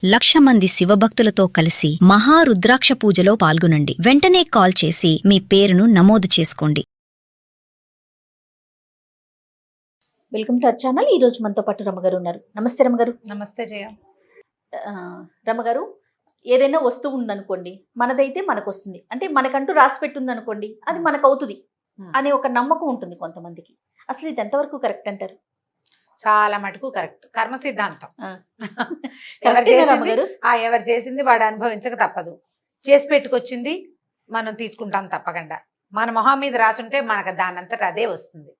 1,00,000 మంది శివభక్తులతో కలిసి మహారుద్రాక్ష పూజలో పాల్గొనండి. వెంటనే కాల్ చేసి మీ పేరును నమోదు చేసుకోండి. Welcome to our channel. ఈ రోజు మనతో పాటు రమగారు ఉన్నారు. నమస్తే రమగారు. నమస్తే జయ. రమగారు, ఏదైనా వస్తువు ఉందనుకోండి, మనదైతే మనకు వస్తుంది, అంటే మనకంటూ రాసి పెట్టుంది అనుకోండి, అది మనకు అవుతుంది అనే ఒక నమ్మకం ఉంటుంది కొంతమందికి. అసలు ఇది ఎంతవరకు కరెక్ట్ అంటారు? చాలా మటుకు కరెక్ట్. కర్మ సిద్ధాంతం. రమగారు, ఎవరు చేసింది వాడు అనుభవించక తప్పదు. చేసి పెట్టుకొచ్చింది మనం తీసుకుంటాం తప్పకుండా. మన మొహం మీద రాసుంటే మనకు దానంతట అదే వస్తుంది.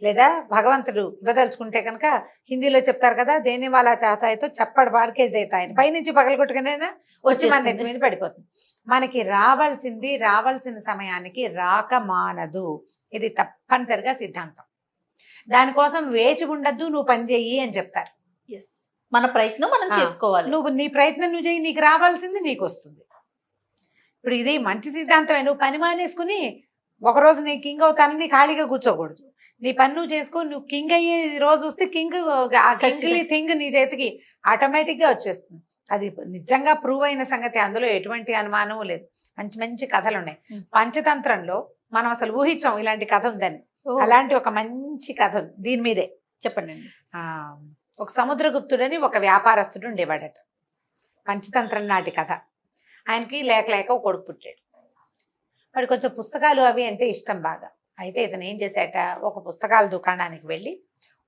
లేదా భగవంతుడు ఇవ్వదలుచుకుంటే కనుక హిందీలో చెప్తారు కదా, దేని వాళ్ళ చాతాయితో చప్పటి వాడికే దేతాయని, పైనుంచి పగలగొట్టుకునైనా వచ్చి మన నెత్తి మీద పడిపోతుంది. మనకి రావాల్సిన సమయానికి రాక మానదు. ఇది తప్పనిసరిగా సిద్ధాంతం. దానికోసం వేచి ఉండద్దు, నువ్వు పని చెయ్యి అని చెప్తారు. మన ప్రయత్నం మనం చేసుకోవాలి. నువ్వు నీ ప్రయత్నం నువ్వు చెయ్యి, నీకు రావాల్సింది నీకు వస్తుంది. ఇప్పుడు ఇది మంచి సిద్ధాంతమే. నువ్వు పని మానేసుకుని ఒకరోజు నీ కింగ్ అవుతానని ఖాళీగా కూర్చోకూడదు. నీ పని నువ్వు చేసుకో. నువ్వు కింగ్ అయ్యే రోజు వస్తే థింగ్ నీ చేతికి ఆటోమేటిక్గా వచ్చేస్తుంది. అది నిజంగా ప్రూవ్ అయిన సంగతి, అందులో ఎటువంటి అనుమానం లేదు. మంచి మంచి కథలు ఉన్నాయి. పంచతంత్రంలో మనం అసలు ఊహించాం ఇలాంటి కథ ఉందని. అలాంటి ఒక మంచి కథ దీని మీదే. చెప్పండి. ఒక సముద్రగుప్తుడని ఒక వ్యాపారస్తుడు ఉండేవాడట. పంచతంత్రం నాటి కథ. ఆయనకి లేక ఒక కొడుకు పుట్టాడు. వాడు కొంచెం పుస్తకాలు అవి అంటే ఇష్టం బాగా. అయితే ఇతను ఏం చేశాట, ఒక పుస్తకాల దుకాణానికి వెళ్ళి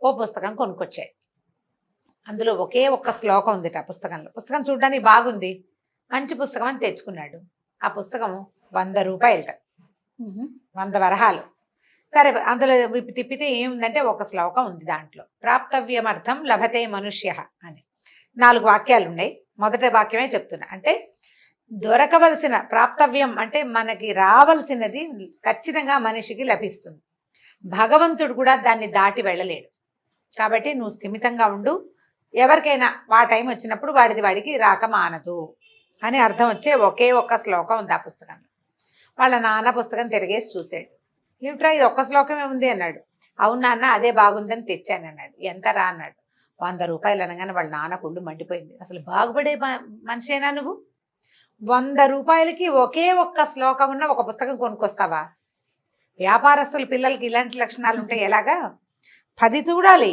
ఓ పుస్తకం కొనుక్కొచ్చాడు. అందులో ఒకే ఒక్క శ్లోకం ఉందిట ఆ పుస్తకంలో. పుస్తకం చూడడానికి బాగుంది, మంచి పుస్తకం అని తెచ్చుకున్నాడు. ఆ పుస్తకం 100 రూపాయలట, 100 వరహాలు. సరే, అందులో తిప్పితే ఏముందంటే ఒక శ్లోకం ఉంది. దాంట్లో ప్రాప్తవ్యమర్థం లభతే మనుష్య అని 4 వాక్యాలు ఉన్నాయి. మొదటి వాక్యమే చెప్తున్నా. అంటే దొరకవలసిన ప్రాప్తవ్యం అంటే మనకి రావాల్సినది ఖచ్చితంగా మనిషికి లభిస్తుంది. భగవంతుడు కూడా దాన్ని దాటి వెళ్ళలేడు. కాబట్టి నువ్వు స్థిమితంగా ఉండు. ఎవరికైనా ఆ టైం వచ్చినప్పుడు వాడికి రాక మానదు అని అర్థం వచ్చే ఒకే ఒక్క శ్లోకం ఉంది ఆ పుస్తకంలో. వాళ్ళ నాన్న పుస్తకం తిరిగేసి చూశాడు. ఏమిట్రా ఇది ఒక్క శ్లోకమే ఉంది అన్నాడు. అవును నాన్న, అదే బాగుందని తెచ్చాను అన్నాడు. ఎంత రా అన్నాడు. 100 రూపాయలు అనగానే వాళ్ళ నాన్న కుళ్ళు మండిపోయింది. అసలు బాగుపడే మనిషేనా నువ్వు? 100 రూపాయలకి ఒకే ఒక్క శ్లోకం ఉన్న ఒక పుస్తకం కొనుక్కొస్తావా? వ్యాపారస్తుల పిల్లలకి ఇలాంటి లక్షణాలు ఉంటాయి. ఎలాగా 10 చూడాలి.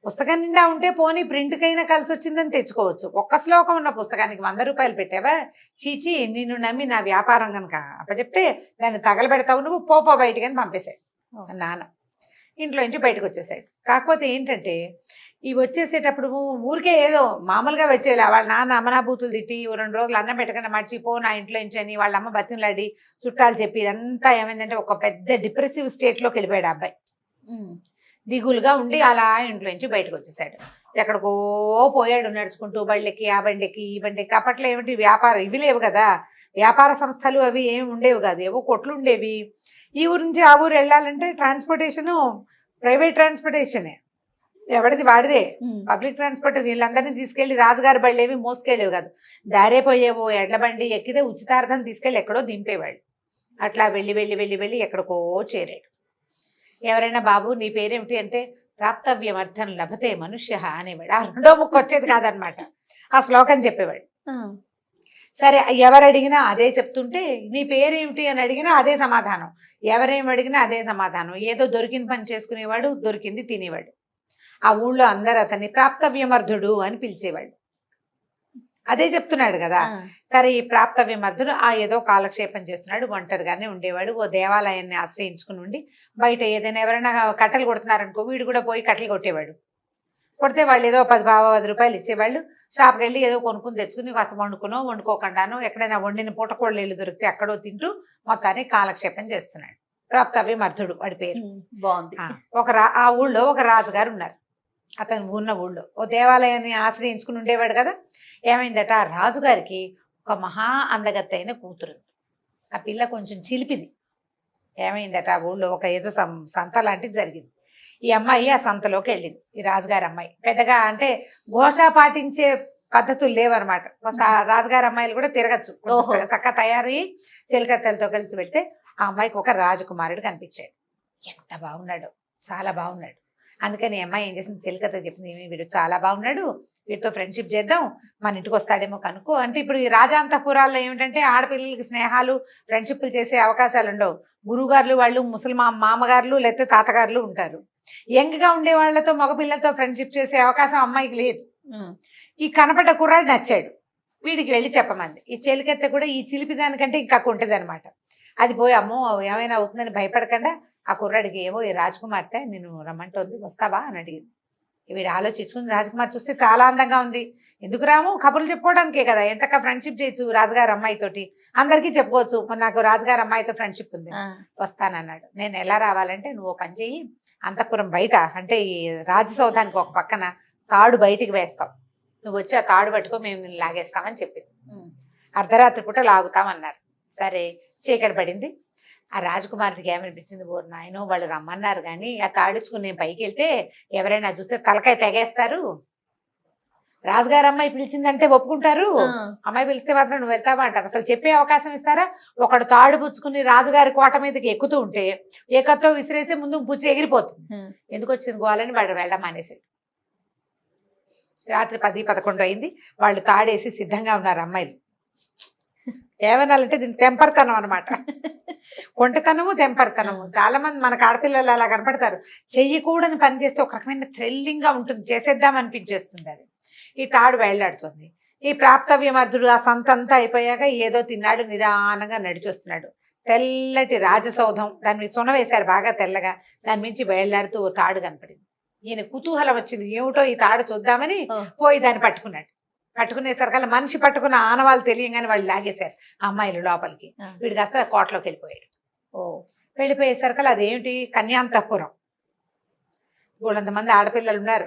పుస్తకం నిండా ఉంటే పోనీ ప్రింట్కైనా కలిసి వచ్చిందని తెచ్చుకోవచ్చు. ఒక్క శ్లోకం ఉన్న పుస్తకానికి 100 రూపాయలు పెట్టావా? చీచి, నిన్ను నమ్మి నా వ్యాపారం కనుక అప్పచెప్తే దాన్ని తగలబెడతావు, నువ్వు పోపో బయటికి అని పంపేశాడు నాన్న. ఇంట్లో నుంచి బయటకు వచ్చేసాడు. కాకపోతే ఏంటంటే ఇవి వచ్చేసేటప్పుడు ఊరికే ఏదో మామూలుగా వచ్చేలా వాళ్ళ నాన్న అమనాభూతులు తిట్టి 2 రోజులు అన్నం పెట్టకుండా మర్చిపో నా ఇంట్లో నుంచి అని వాళ్ళ అమ్మ బతిమలాడి చుట్టాలు చెప్పి ఇదంతా ఏమైందంటే ఒక పెద్ద డిప్రెసివ్ స్టేట్లోకి వెళ్ళిపోయాడు ఆ అబ్బాయి. దిగులుగా ఉండి అలా ఇంట్లో నుంచి బయటకు వచ్చేసాడు. ఎక్కడికో పోయాడు నడుచుకుంటూ, బళ్ళెక్కి ఆ బండికి ఈ బండికి. అప్పట్లో ఏమిటి వ్యాపారం ఇవి లేవు కదా, వ్యాపార సంస్థలు అవి ఏమి ఉండేవి కాదు, ఏవో కొట్లు ఉండేవి. ఈ ఊరు నుంచి ఆ ఊరు వెళ్ళాలంటే ట్రాన్స్పోర్టేషను ప్రైవేట్ ట్రాన్స్పోర్టేషనే, ఎవరిది వాడిదే. పబ్లిక్ ట్రాన్స్పోర్ట్ వీళ్ళందరినీ తీసుకెళ్లి రాజుగారి బళ్ళు ఏవి మోసుకెళ్ళేవి కాదు. దారే పోయేవో ఎడ్ల బండి ఎక్కితే ఉచితార్థం తీసుకెళ్ళి ఎక్కడో దింపేవాళ్ళు. అట్లా వెళ్ళి వెళ్ళి వెళ్ళి వెళ్ళి ఎక్కడికో చేరాడు. ఎవరైనా బాబు నీ పేరేమిటి అంటే ప్రాప్తవ్యమర్థం లభతే మనుష్య అనేవాడు. ఆ రెండో ముక్క వచ్చేది కాదనమాట, ఆ శ్లోకం చెప్పేవాడు. సరే, ఎవరు అడిగినా అదే చెప్తుంటే నీ పేరేమిటి అని అడిగినా అదే సమాధానం, ఎవరేమి అడిగినా అదే సమాధానం. ఏదో దొరికిన పని చేసుకునేవాడు, దొరికింది తినేవాడు. ఆ ఊళ్ళో అందరూ అతన్ని ప్రాప్తవ్యమర్థుడు అని పిలిచేవాడు. అదే చెప్తున్నాడు కదా. సరే, ఈ ప్రాప్తవ్యమర్థుడు ఏదో కాలక్షేపం చేస్తున్నాడు, ఒంటరిగానే ఉండేవాడు. ఓ దేవాలయాన్ని ఆశ్రయించుకుని ఉండి బయట ఏదైనా ఎవరైనా కట్టెలు కొడుతున్నారనుకో, వీడు కూడా పోయి కట్టెలు కొట్టేవాడు. కొడితే వాళ్ళు ఏదో 10 రూపాయలు ఇచ్చేవాళ్ళు. షాప్కి వెళ్ళి ఏదో కొనుక్కుని తెచ్చుకుని కాస్త వండుకోకుండానో ఎక్కడైనా వండిన పూటకోళ్ళేళ్ళు దొరికితే అక్కడో తింటూ మొత్తాన్ని కాలక్షేపం చేస్తున్నాడు. ప్రాప్తవ్యమర్థుడు వాడి పేరు. బాగుంది. ఆ ఊళ్ళో ఒక రాజుగారు ఉన్నారు. అతను ఉన్న ఊళ్ళో ఓ దేవాలయాన్ని ఆశ్రయించుకుని ఉండేవాడు కదా. ఏమైందట, ఆ రాజుగారికి ఒక మహా అందగత్తైన కూతురు. ఆ పిల్ల కొంచెం చిలిపిది. ఏమైందట, ఆ ఊళ్ళో ఒక ఏదో సంత లాంటిది జరిగింది. ఈ అమ్మాయి ఆ సంతలోకి వెళ్ళింది. ఈ రాజుగారి అమ్మాయి పెద్దగా అంటే ఘోష పాటించే పద్ధతులు లేవన్నమాట. రాజుగారి అమ్మాయిలు కూడా తిరగచ్చు, చక్కగా తయారయ్యి చెలికత్తెలతో కలిసి వెళ్తే ఆ అమ్మాయికి ఒక రాజకుమారుడు కనిపించాడు. ఎంత బాగున్నాడో, చాలా బాగున్నాడు. అందుకని అమ్మాయి ఏం చేసింది, చెలికత్త చెప్పింది, వీడు చాలా బాగున్నాడు, వీటితో ఫ్రెండ్షిప్ చేద్దాం, మన ఇంటికి వస్తాడేమో కనుక్కో అంటే. ఇప్పుడు ఈ రాజాంతపురాల్లో ఏమిటంటే ఆడపిల్లలకి స్నేహాలు ఫ్రెండ్షిప్లు చేసే అవకాశాలు ఉండవు. గురువుగారులు వాళ్ళు ముసలిమా మామగారులు లేకపోతే తాతగారులు ఉంటారు. యంగ్గా ఉండే వాళ్ళతో మగపిల్లలతో ఫ్రెండ్షిప్ చేసే అవకాశం అమ్మాయికి లేదు. ఈ కనపడ్డ కుర్రాడు నచ్చాడు, వీడికి వెళ్ళి చెప్పమంది. ఈ చెలికెత్త కూడా ఈ చిలిపి దానికంటే ఇంకా ఉంటుంది అనమాట. అది పోయి అమ్మో ఏమైనా అవుతుందని భయపడకుండా ఆ కుర్రాడికి ఏమో ఈ రాజకుమార్తె నేను రమ్మంటోంది వస్తావా అని అడిగింది. వీడు ఆలోచించుకుని రాజకుమార్ చూస్తే చాలా అందంగా ఉంది. ఎందుకు రాము, కబుర్లు చెప్పుకోవడానికే కదా, ఎంచక్క ఫ్రెండ్షిప్ చేయొచ్చు రాజుగారు అమ్మాయితోటి, అందరికీ చెప్పుకోవచ్చు నాకు రాజుగారు అమ్మాయితో ఫ్రెండ్షిప్ ఉంది, వస్తానన్నాడు. నేను ఎలా రావాలంటే నువ్వు పని చెయ్యి, అంతఃపురం బయట అంటే ఈ రాజసౌధానికి ఒక పక్కన తాడు బయటికి వేస్తావు, నువ్వు వచ్చి ఆ తాడు పట్టుకో మేము నిన్ను లాగేస్తామని చెప్పింది. అర్ధరాత్రి పూట లాగుతామన్నారు. సరే చీకటి పడింది. ఆ రాజకుమారుడికి ఏమనిపించింది, ఓరు నాయనో వాళ్ళు రమ్మన్నారు కానీ ఆ తాడుచుకుని నేను పైకి వెళ్తే ఎవరైనా చూస్తే తలకాయ తెగేస్తారు, రాజుగారు అమ్మాయి పిలిచిందంటే ఒప్పుకుంటారు, అమ్మాయి పిలిస్తే మాత్రం నువ్వు వెళ్తావా అంటారు. అసలు చెప్పే అవకాశం ఇస్తారా? ఒకడు తాడు పుచ్చుకుని రాజుగారి కోట మీదకి ఎక్కుతూ ఉంటే ఏకతో విసిరేస్తే ముందు పుచ్చి ఎగిరిపోతుంది. ఎందుకు వచ్చింది గోవాలని వాడు వెళ్ళడం మానేసాడు. రాత్రి 10-11 అయింది. వాళ్ళు తాడేసి సిద్ధంగా ఉన్నారు అమ్మాయిలు. ఏమనాలంటే దీని తెంపర్తనం అనమాట, కొంటతనము తెంపర్తనము. చాలా మంది మనకు ఆడపిల్లలు అలా కనపడతారు, చెయ్యకూడని పని చేస్తే ఒక రకమైన థ్రిల్లింగ్ గా ఉంటుంది, చేసేద్దాం అనిపించేస్తుంది. అది ఈ తాడు వేళ్లాడుతుంది. ఈ ప్రాప్తవ్యమర్ధుడు ఆ సంతంతా అయిపోయాక ఏదో తిన్నాడు, నిదానంగా నడిచొస్తున్నాడు. తెల్లటి రాజసౌధం, దాని మీద సున వేశారు బాగా తెల్లగా, దాని మించి వేళ్లాడుతూ ఓ తాడు కనపడింది. ఈయన కుతూహలం వచ్చింది, ఏమిటో ఈ తాడు చూద్దామని పోయి దాన్ని పట్టుకున్నాడు. పట్టుకునేసరికల్లా మనిషి పట్టుకున్న ఆనవాళ్ళు తెలియగానే వాళ్ళు లాగేశారు అమ్మాయిలు లోపలికి. వీడికి కాస్త కోటలోకి వెళ్ళిపోయాడు. వెళ్ళిపోయేసరికల్లా అదేమిటి కన్యాంతఃపురం, వాళ్ళంతమంది ఆడపిల్లలు ఉన్నారు.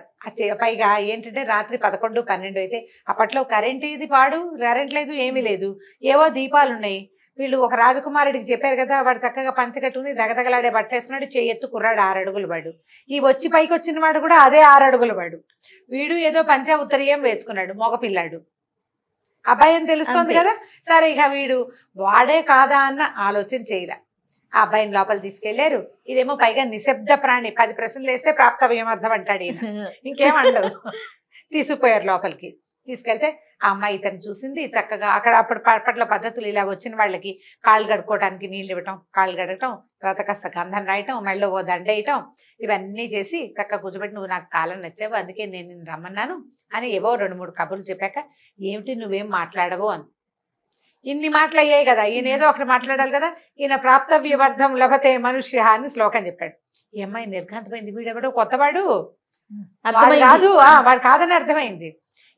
పైగా ఏంటంటే రాత్రి 11-12 అయితే అప్పట్లో కరెంట్ ఇది పాడు, కరెంట్ లేదు, ఏమీ లేదు, ఏవో దీపాలు ఉన్నాయి. వీళ్ళు ఒక రాజకుమారుడికి చెప్పారు కదా, వాడు చక్కగా పంచకట్టుకుని దగదగలాడే బట్టేసుకున్నాడు, చెయ్యెత్తు కుర్రాడు 6 అడుగులు వాడు. ఈ వచ్చి పైకి వచ్చిన వాడు కూడా అదే 6 అడుగులు వాడు. వీడు ఏదో పంచా ఉత్తరీయం వేసుకున్నాడు, మగపిల్లాడు. అబ్బాయి అని తెలుస్తోంది కదా. సరే ఇక వీడు వాడే కాదా అన్న ఆలోచన చేయలే. ఆ అబ్బాయిని లోపల తీసుకెళ్లారు. ఇదేమో పైగా నిశ్శబ్ద ప్రాణి, 10 ప్రశ్నలు వేస్తే ప్రాప్తవ్యమర్థం అంటాడు ఈయన, ఇంకేమండవు. తీసుకుపోయారు లోపలికి. తీసుకెళ్తే ఆ అమ్మాయి ఇతను చూసింది చక్కగా. అప్పట్లో పద్ధతులు ఇలా వచ్చిన వాళ్ళకి కాళ్ళు కడుక్కోవడానికి నీళ్ళు ఇవ్వటం, కాళ్ళు కడగటం, తర్వాత కాస్త గంధం రాయటం, మెళ్ళో ఓ దండ వేయటం, ఇవన్నీ చేసి చక్కగా కూర్చోబెట్టి నువ్వు నాకు చాలా నచ్చావు అందుకే నేను నిన్ను రమ్మన్నాను అని ఏవో 2-3 కబుర్లు చెప్పాక ఏమిటి నువ్వేం మాట్లాడవు అని. ఇన్ని మాటలు అయ్యాయి కదా, ఈయన ఏదో ఒకటి మాట్లాడాలి కదా. ఈయన ప్రాప్తవ్యవర్ధం లభతే మనుష్య అని శ్లోకం చెప్పాడు. ఈ అమ్మాయి నిర్ఘాంతమైంది, వీడెవడో కొత్తవాడు, వాడు కాదు, వాడు కాదని అర్థమైంది.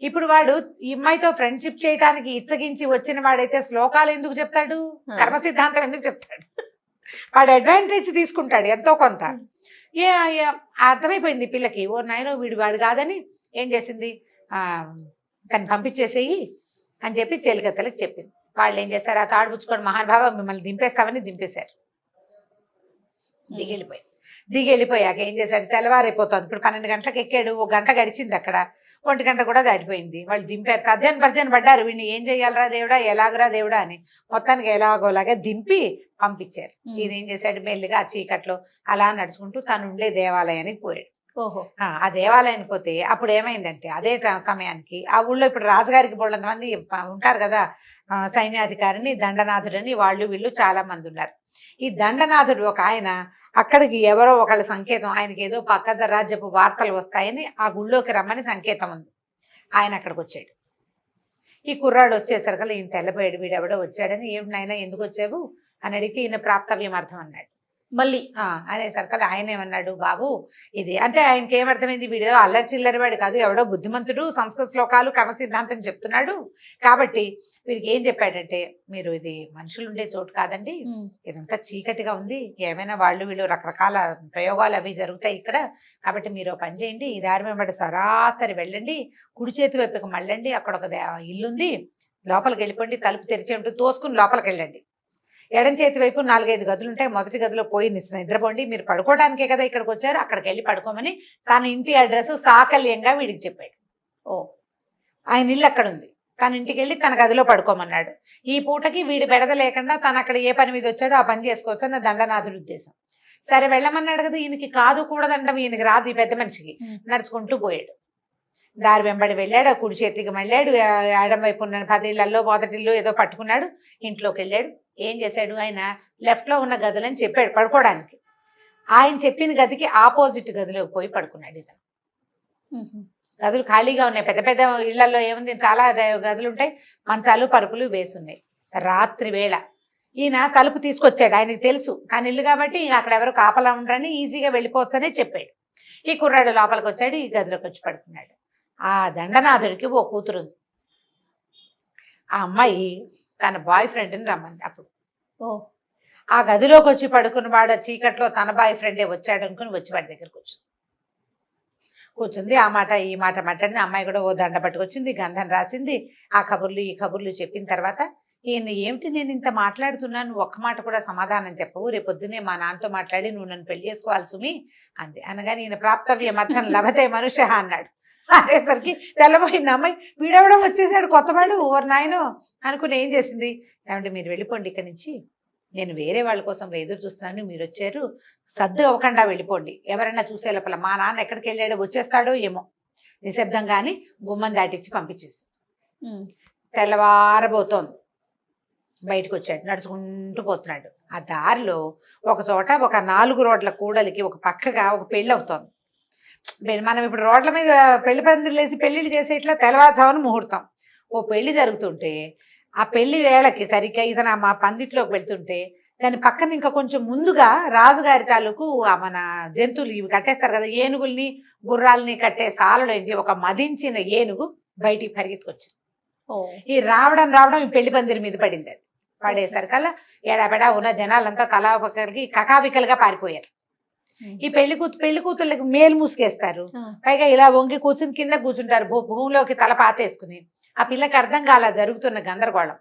ఇప్పుడు వాడు ఈ అమ్మాయితో ఫ్రెండ్షిప్ చేయడానికి ఇచ్చగించి వచ్చిన వాడైతే శ్లోకాలు ఎందుకు చెప్తాడు, కర్మ సిద్ధాంతం ఎందుకు చెప్తాడు? వాడు అడ్వాంటేజ్ తీసుకుంటాడు ఎంతో కొంత. అర్థమైపోయింది పిల్లకి, ఓ నాయనో వీడు వాడు కాదని ఏం చేసింది, తను పంపించేసేయి అని చెప్పి చెలికత్తలకు చెప్పింది. వాళ్ళు ఏం చేస్తారు, ఆ తాడు పుచ్చుకొని మహానుభావ మిమ్మల్ని దింపేస్తామని దింపేశారు. దిగెళ్ళిపోయాక ఏం చేశాడు, తెల్లవారైపోతుంది. ఇప్పుడు 12 గంటలకు ఎక్కాడు, 1 గంట గడిచింది, అక్కడ 1 గంట కూడా దాటిపోయింది. వాళ్ళు దింపారు, తర్జన పడ్డారు, వీడిని ఏం చెయ్యాలరా దేవుడా, ఎలాగరా దేవుడా అని. మొత్తానికి ఎలాగోలాగా దింపి పంపించారు. ఈయన ఏం చేశాడు, మెల్లిగా ఆ చీకట్లో అలా నడుచుకుంటూ తను ఉండే దేవాలయానికి పోయాడు. ఆ దేవాలయానికి పోతే అప్పుడు ఏమైందంటే అదే సమయానికి ఆ ఊళ్ళో ఇప్పుడు రాజుగారికి బోళ్ళంతమంది ఉంటారు కదా, సైన్యాధికారిని, దండనాథుడని, వాళ్ళు వీళ్ళు చాలా మంది ఉన్నారు. ఈ దండనాథుడు ఒక ఆయన అక్కడికి ఎవరో ఒకళ్ళ సంకేతం, ఆయనకి ఏదో పక్క రాజ్యపు వార్తలు వస్తాయని ఆ గుళ్ళోకి రమ్మని సంకేతం ఉంది. ఆయన అక్కడికి వచ్చాడు. ఈ కుర్రాడు వచ్చేసరికి ఈయన తెల్లబోయాడు, వీడెవడో వచ్చాడని. ఏమిటి నాయనా ఎందుకు వచ్చావు అని అడిగితే ఈయన ప్రాప్తవ్యమర్థం అన్నాడు. మళ్ళీ అనేసరికి ఆయన ఏమన్నాడు, బాబు ఇది అంటే ఆయనకి ఏమర్థమైంది, వీడేదో అల్లరి చిల్లరి వాడు కాదు, ఎవడో బుద్ధిమంతుడు, సంస్కృత శ్లోకాలు కర్మ సిద్ధాంతం చెప్తున్నాడు. కాబట్టి వీడికి ఏం చెప్పాడంటే, మీరు ఇది మనుషులు ఉండే చోటు కాదండి, ఇదంతా చీకటిగా ఉంది, ఏమైనా వాళ్ళు వీళ్ళు రకరకాల ప్రయోగాలు అవి జరుగుతాయి ఇక్కడ. కాబట్టి మీరు పని చేయండి, ఈ దారి వెంబడి సరాసరి వెళ్ళండి, కుడి చేతి వైపుకి మళ్ళండి, అక్కడ ఒక ఇల్లుంది, లోపలికి వెళ్ళిపోండి, తలుపు తెరిచి ఉంటుంది, తోసుకుని లోపలికి వెళ్ళండి. ఎడం చేతి వైపు 4-5 గదులు ఉంటాయి, మొదటి గదిలో పోయి నిద్రపోండి, మీరు పడుకోవడానికే కదా ఇక్కడికి వచ్చారు, అక్కడికి వెళ్ళి పడుకోమని తన ఇంటి అడ్రస్ సాకల్యంగా వీడికి చెప్పాడు. ఆయన ఇల్లు అక్కడ ఉంది, తన ఇంటికి వెళ్ళి తన గదిలో పడుకోమన్నాడు. ఈ పూటకి వీడి బెడద లేకుండా తను అక్కడ ఏ పని మీద వచ్చాడో ఆ పని చేసుకోవచ్చు అన్న దండనాథుడి ఉద్దేశం. సరే వెళ్ళమన్నాడు కదా, ఈయనకి కాదు కూడదండం, ఈయనకి రాదు ఈ పెద్ద మనిషికి. నడుచుకుంటూ పోయాడు. దారి వెంబడి వెళ్ళాడు, ఆ కుడి చేతికి మళ్ళాడు, ఎడం వైపు ఉన్న 10 ఇళ్లలో మొదటిల్లు ఏదో పట్టుకున్నాడు, ఇంట్లోకి వెళ్ళాడు. ఏం చేశాడు, ఆయన లెఫ్ట్లో ఉన్న గదులని చెప్పాడు పడుకోవడానికి. ఆయన చెప్పిన గదికి ఆపోజిట్ గదిలోకి పోయి పడుకున్నాడు ఇతను. గదులు ఖాళీగా ఉన్నాయి, పెద్ద పెద్ద ఇళ్లలో ఏముంది, చాలా గదులు ఉంటాయి, మంచాలు పరుపులు వేసున్నాయి. రాత్రి వేళ ఈయన తలుపు తీసుకొచ్చాడు, ఆయనకి తెలుసు తన ఇల్లు కాబట్టి అక్కడ ఎవరు కాపలా ఉండరని ఈజీగా వెళ్ళిపోవచ్చనే చెప్పాడు. ఈ కుర్రాడు లోపలికి వచ్చాడు, ఈ గదిలోకి వచ్చి పడుకున్నాడు. ఆ దండనాథుడికి ఓ కూతురు ఉంది. ఆ అమ్మాయి తన బాయ్ ఫ్రెండ్ని రమ్మంది. అప్పుడు ఆ గదిలోకి వచ్చి పడుకున్న వాడు చీకట్లో తన బాయ్ ఫ్రెండే వచ్చాడు అనుకుని వచ్చి వాడి దగ్గరకు కూర్చుంది. ఆ మాట ఈ మాట మాట్లాడింది. అమ్మాయి కూడా ఓ దండ పట్టుకొచ్చింది, గంధం రాసింది, ఆ కబుర్లు ఈ కబుర్లు చెప్పిన తర్వాత ఈయన ఏమిటి నేను ఇంత మాట్లాడుతున్నాను, ఒక్క మాట కూడా సమాధానం చెప్పవు, రేపొద్దునే మా నాన్నతో మాట్లాడి నువ్వు నన్ను పెళ్లి చేసుకోవాలి సుమి అంది. అనగానే ఈయన ప్రాప్తవ్యం అర్థం లభతే మనుష్య అన్నాడు. అనేసరికి తెల్లబోయింది అమ్మాయి. వీడెవడో వచ్చేసాడు కొత్తవాడు, ఓవర్ నాయనో అనుకుని ఏం చేసింది, ఏమంటే మీరు వెళ్ళిపోండి ఇక్కడి నుంచి, నేను వేరే వాళ్ళ కోసం ఎదురు చూస్తున్నాను, మీరు వచ్చారు, సర్దు అవ్వకుండా వెళ్ళిపోండి, ఎవరైనా చూసే లోపల మా నాన్న ఎక్కడికి వెళ్ళాడో వచ్చేస్తాడో ఏమో, నిశ్శబ్దంగాని గుమ్మం దాటిచ్చి పంపించేసి తెల్లవారబోతోంది. బయటకు వచ్చాడు, నడుచుకుంటూ పోతున్నాడు. ఆ దారిలో ఒక చోట ఒక 4 రోడ్ల కూడలికి ఒక పక్కగా ఒక పెళ్ళి అవుతోంది. మనం ఇప్పుడు రోడ్ల మీద పెళ్లి పందిర్లు వేసి పెళ్లిళ్ళు చేసే ఇట్లా తెల్లవారుజామున ముహూర్తం. ఓ పెళ్లి జరుగుతుంటే ఆ పెళ్లి వేళకి సరిగ్గా ఇతను మా పందిట్లోకి వెళ్తుంటే దాని పక్కన ఇంకా కొంచెం ముందుగా రాజుగారి తాలూకు మన జంతువులు ఇవి కట్టేస్తారు కదా, ఏనుగుల్ని గుర్రాలని కట్టే సాలలోంచి ఒక మదించిన ఏనుగు బయటికి పరిగెత్తుకొచ్చింది. ఈ రావడం ఈ పెళ్లి పందిరి మీద పడింది. అది పడేసరికల్లా ఎడాపెడా ఉన్న జనాలంతా తలా పక్కలకి కకావికలుగా పారిపోయారు. ఈ పెళ్లి కూతుళ్ళకి మేలు మూసుకేస్తారు, పైగా ఇలా వంగి కూర్చుని కింద కూర్చుంటారు భూమిలోకి తల పాతేసుకుని. ఆ పిల్లకి అర్థం కాల జరుగుతున్న గందరగోళం.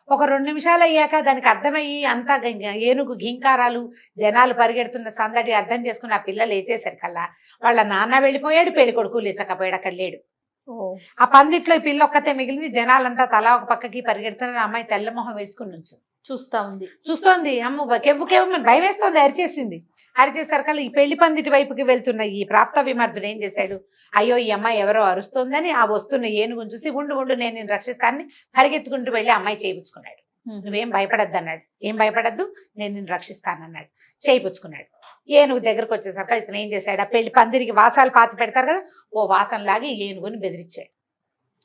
ఒక 2 నిమిషాలు అయ్యాక దానికి అర్థమయ్యి అంతా ఏనుగు ఘీంకారాలు జనాలు పరిగెడుతున్న సందడి అర్థం చేసుకుని ఆ పిల్ల లేచేసరికల్లా వాళ్ళ నాన్న వెళ్ళిపోయాడు, పెళ్లి కొడుకు లేచకపోయాడు, అక్కడ లేడు. ఆ పందిట్లో ఈ పిల్ల ఒక్కతే మిగిలింది. జనాలంతా తలా ఒక పక్కకి పరిగెడుతున్నారు. అమ్మాయి తెల్లమొహం వేసుకుని నుంచి చూస్తోంది. అమ్మ కెవ్వు భయం వేస్తోంది, అరిచేసింది. అరిచేసరికల్లా ఈ పెళ్లి పందిటి వైపుకి వెళ్తున్న ఈ ప్రాప్త విమర్దుడు ఏం చేశాడు, అయ్యో ఈ అమ్మాయి ఎవరో అరుస్తోందని ఆ వస్తున్న ఏనుగుని చూసి ఉండు నేను నేను రక్షిస్తానని పరిగెత్తుకుంటూ వెళ్ళి అమ్మాయి చేయించుకున్నాడు. నువ్వేం భయపడద్దు అన్నాడు. ఏం భయపడద్దు, నేను నిన్ను రక్షిస్తానన్నాడు. చేయించుకున్నాడు. ఏనుగు దగ్గరకు వచ్చేసరికి ఇతను ఏం చేశాడు, ఆ పెళ్లి పందిరికి వాసాలు పాతి పెడతారు కదా, ఓ వాసం లాగి ఏనుగుని బెదిరించాడు.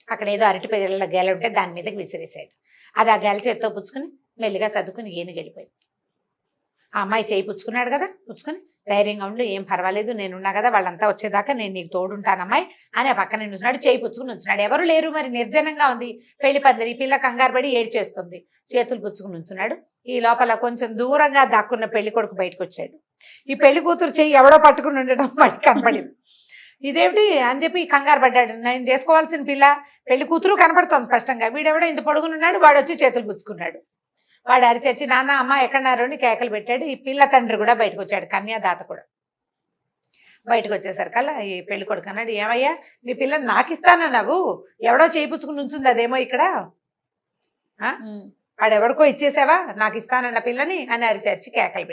అక్కడ ఏదో అరటి పిల్లల గెల ఉంటే దాని మీదకి విసిరేసాడు. అది ఆ గెల చేత్తో పుచ్చుకుని మెల్లిగా సర్దుకుని ఏనుగు వెళ్ళిపోయింది. ఆ అమ్మాయి చేయి పుచ్చుకున్నాడు కదా, పుచ్చుకొని ధైర్యంగా ఉండు, ఏం పర్వాలేదు, నేనున్నా కదా, వాళ్ళంతా వచ్చేదాకా నేను నీకు తోడుంటానమ్మాయి అని ఆ పక్కన నుంచున్నాడు. చేయి పుచ్చుకుని ఉంచున్నాడు. ఎవరు లేరు, మరి నిర్జనంగా ఉంది పెళ్లి పందిరి. పిల్ల కంగారు పడి ఏడ్చేస్తుంది, చేతులు పుచ్చుకుని ఉంచున్నాడు. ఈ లోపల కొంచెం దూరంగా దాక్కున్న పెళ్లి కొడుకు బయటకు వచ్చాడు. ఈ పెళ్లి కూతురు చెయ్యి ఎవడో పట్టుకుని ఉండడం బయట కనపడింది. ఇదేమిటి అని చెప్పి కంగారు పడ్డాడు. నేను చేసుకోవాల్సిన పిల్ల పెళ్లి కూతురు కనపడుతోంది స్పష్టంగా. వీడెవడో ఇంత పొడుగునున్నాడు, వాడు వచ్చి చేతులు పుచ్చుకున్నాడు. వాడు అరిచేసి నాన్న అమ్మ ఎక్కడున్నారు అని కేకలు పెట్టాడు. ఈ పిల్ల తండ్రి కూడా బయటకు వచ్చాడు, కన్యాదాత కూడా బయటకు వచ్చేసరికల్లా ఈ పెళ్లి కొడుకు అన్నాడు, ఏమయ్యా నీ పిల్లని నాకు ఇస్తానన్నావు, ఎవడో చేయించుకుని ఉంచుంది అదేమో ఇక్కడ, వాడెవడికో ఇచ్చేసావా, నాకు ఇస్తానన్న పిల్లని అని అరిచి కేకలు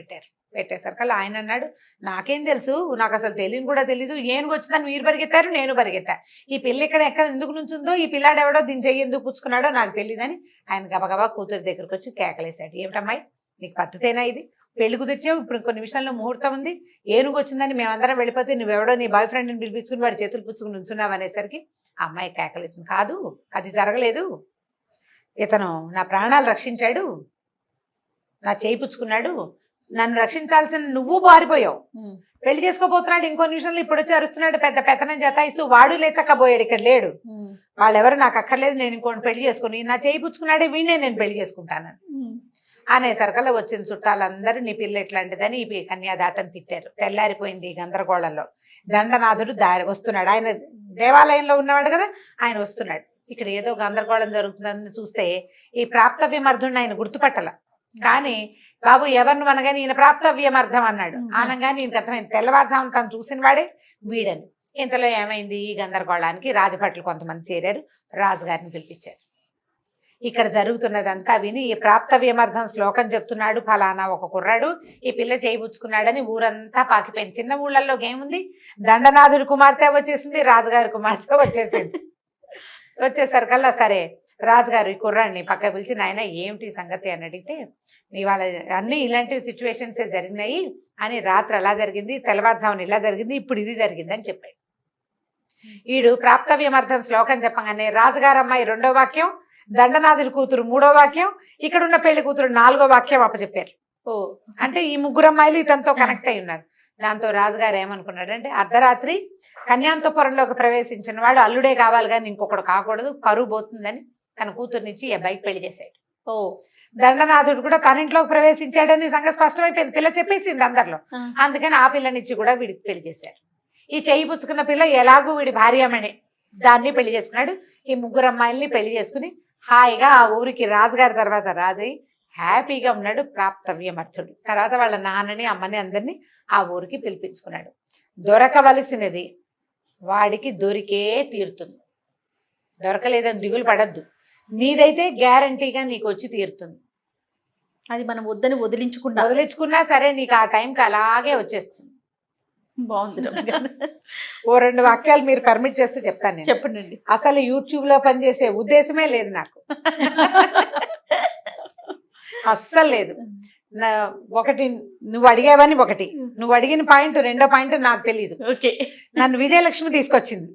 పెట్టేసరికల్లా ఆయన అన్నాడు, నాకేం తెలుసు, నాకు అసలు తెలియని కూడా తెలీదు, ఏనుగు వచ్చిందని మీరు పరిగెత్తారు, నేను పరిగెత్తా, ఈ పిల్ల ఎక్కడ ఎందుకు నుంచుందో, ఈ పిల్లాడు ఎవడో దీని చెయ్యి ఎందుకు పుచ్చుకున్నాడో నాకు తెలియదని ఆయన గబగబా కూతురు దగ్గరకు వచ్చి కేకలేశాడు. ఏమిటమ్మాయి నీకు పద్ధతేనా ఇది, పెళ్లి కుదిర్చావు, ఇప్పుడు కొన్ని నిమిషాల్లో ముహూర్తం ఉంది, ఏనుగు వచ్చిందని మేమందరం వెళ్ళిపోతే నువ్వెవడో నీ బాయ్ ఫ్రెండ్ని పిలిపించుకుని వాడి చేతులు పుచ్చుకుని ఉంచున్నావు అనేసరికి ఆ అమ్మాయి కేకలేసింది. కాదు, అది జరగలేదు, ఇతను నా ప్రాణాలు రక్షించాడు, నా చేయి పుచ్చుకున్నాడు, నన్ను రక్షించాల్సిన నువ్వు పారిపోయావు, పెళ్లి చేసుకోబోతున్నాడు, ఇంకో నిమిషంలో ఇప్పుడు వచ్చి అరుస్తున్నాడు, పెద్ద పెత్తనం జతాయిస్తూ వాడు లేచక్కపోయాడు, ఇక్కడ లేడు, వాళ్ళెవరు నాకు అక్కర్లేదు, నేను ఇంకోటి పెళ్లి చేసుకుని నా చేయి పుచ్చుకున్నాడే వీణే నేను పెళ్లి చేసుకుంటానని అనేసరికల్లా వచ్చిన చుట్టాలందరూ నీ పిల్ల ఎట్లాంటిదని ఈ కన్యాదాతని తిట్టారు. తెల్లారిపోయింది ఈ గందరగోళంలో. దండనాథుడు వస్తున్నాడు. ఆయన దేవాలయంలో ఉన్నవాడు కదా, ఆయన వస్తున్నాడు. ఇక్కడ ఏదో గందరగోళం జరుగుతుందని చూస్తే ఈ ప్రాప్తవ్యమర్థుడిని ఆయన గుర్తుపట్టల. కానీ బాబు ఎవరిని అనగానే ఈయన ప్రాప్తవ్యమర్థం అన్నాడు. ఆనంగానే ఈయనకి అర్థమైంది, తెల్లవారుజామున తను చూసిన వాడే వీడని. ఇంతలో ఏమైంది, ఈ గందరగోళానికి రాజభట్లు కొంతమంది చేరారు, రాజుగారిని పిలిపించారు. ఇక్కడ జరుగుతున్నదంతా విని ఈ ప్రాప్తవ్యమర్థం శ్లోకం చెప్తున్నాడు, ఫలానా ఒక కుర్రాడు ఈ పిల్ల చేయిపుచ్చుకున్నాడని ఊరంతా పాకిపోయింది. చిన్న ఊళ్ళల్లో ఏముంది, దండనాథుడి కుమార్తె వచ్చేసింది, రాజుగారి కుమార్తె వచ్చేసింది. వచ్చేసరికల్లా సరే రాజుగారు ఈ కుర్రాడిని పక్క పిలిచి, నాయన ఏమిటి సంగతి అని అడిగితే, ఇవాళ అన్ని ఇలాంటి సిచ్యువేషన్సే జరిగినాయి అని, రాత్రి అలా జరిగింది, తెల్లవారుజామున ఇలా జరిగింది, ఇప్పుడు ఇది జరిగింది అని చెప్పాడు. వీడు ప్రాప్తవ్యమర్థం శ్లోకం చెప్పగానే రాజుగారు అమ్మాయి 2వ వాక్యం, దండనాథుడి కూతురు 3వ వాక్యం, ఇక్కడ ఉన్న పెళ్లి కూతురు 4వ వాక్యం అప్పచెప్పారు. ఓ అంటే ఈ 3 అమ్మాయిలు ఇతనితో కనెక్ట్ అయి ఉన్నారు. దాంతో రాజుగారు ఏమనుకున్నాడంటే, అర్ధరాత్రి కన్యాంతపురంలోకి ప్రవేశించిన వాడు అల్లుడే కావాలి కానీ ఇంకొకడు కాకూడదు, పరువు పోతుందని తన కూతురునిచ్చి ఈ అబ్బాయికి పెళ్లి చేశాడు. ఓ దండనాథుడు కూడా తన ఇంట్లోకి ప్రవేశించాడని సంగతి స్పష్టమైపోయింది, పిల్ల చెప్పేసింది అందరిలో. అందుకని ఆ పిల్లనిచ్చి కూడా వీడికి పెళ్లి చేశారు. ఈ చెయ్యి పుచ్చుకున్న పిల్ల ఎలాగూ వీడి భార్యమణి, దాన్ని పెళ్లి చేసుకున్నాడు. ఈ 3 అమ్మాయిల్ని పెళ్లి చేసుకుని హాయిగా ఆ ఊరికి రాజుగారి తర్వాత రాజయ్యి హ్యాపీగా ఉన్నాడు ప్రాప్తవ్యమర్థుడు. తర్వాత వాళ్ళ నాన్నని అమ్మని అందరినీ ఆ ఊరికి పిలిపించుకున్నాడు. దొరకవలసినది వాడికి దొరికే తీరుతుంది, దొరకలేదని దిగులు పడద్దు, నీదైతే గ్యారంటీగా నీకు వచ్చి తీరుతుంది. అది మనం వద్దని వదిలించుకున్నా సరే నీకు ఆ టైంకి అలాగే వచ్చేస్తుంది. బాగుంది. ఓ 2 వాక్యాలు మీరు పర్మిట్ చేస్తే చెప్తాను నేను. చెప్పండి. అసలు యూట్యూబ్ లో పనిచేసే ఉద్దేశమే లేదు నాకు, అస్సలు లేదు. ఒకటి నువ్వు అడిగావని, ఒకటి నువ్వు అడిగిన పాయింట్, 2వ పాయింట్ నాకు తెలియదు. నన్ను విజయలక్ష్మి తీసుకొచ్చింది.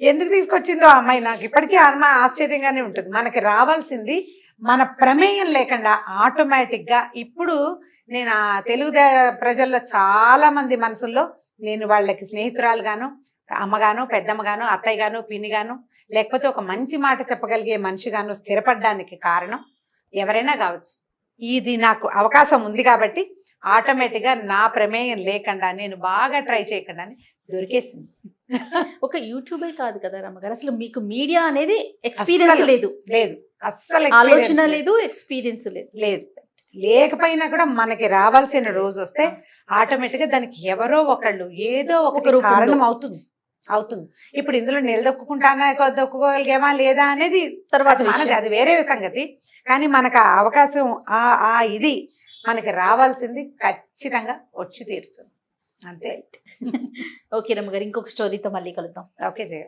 ఎందుకు తీసుకొచ్చిందో అమ్మాయి నాకు ఇప్పటికీ ఆశ్చర్యంగానే ఉంటుంది. మనకి రావాల్సింది మన ప్రమేయం లేకుండా ఆటోమేటిక్ గా. ఇప్పుడు నేను ఆ తెలుగు ప్రజల్లో చాలా మంది మనసుల్లో నేను వాళ్ళకి స్నేహితురాలుగాను, అమ్మగాను, పెద్దమ్మగాను, అత్తయ్యగాను, పిన్నిగాను, లేకపోతే ఒక మంచి మాట చెప్పగలిగే మనిషిగాను స్థిరపడడానికి కారణం ఎవరైనా కావచ్చు. ఇది నాకు అవకాశం ఉంది కాబట్టి ఆటోమేటిక్గా నా ప్రమేయం లేకుండా, నేను బాగా ట్రై చేయకుండా దొరికేసింది. ఒక యూట్యూబే కాదు కదా రమ్మగారు, అసలు మీకు మీడియా అనేది ఎక్స్పీరియన్స్ లేదు, అస్సలు ఆలోచన లేదు, ఎక్స్పీరియన్స్ లేదు. లేకపోయినా కూడా మనకి రావాల్సిన రోజు వస్తే ఆటోమేటిక్ గా దానికి ఎవరో ఒకళ్ళు ఏదో ఒక కారణం అవుతుంది. ఇప్పుడు ఇందులో నిలదొక్కుంటానా, దొక్కుకోగలిగేమా లేదా అనేది తర్వాత మనది, అది వేరే సంగతి. కానీ మనకు ఆ అవకాశం ఇది మనకి రావాల్సింది ఖచ్చితంగా వచ్చి తీరుతుంది, అంతే. ఓకే రమ్మగారు, ఇంకొక స్టోరీతో మళ్ళీ కలుద్దాం. ఓకే జయ.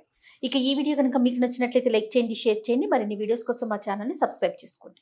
ఇక ఈ వీడియో కనుక మీకు నచ్చినట్లయితే లైక్ చేయండి, షేర్ చేయండి. మరిన్ని వీడియోస్ కోసం మా ఛానల్ని సబ్స్క్రైబ్ చేసుకోండి.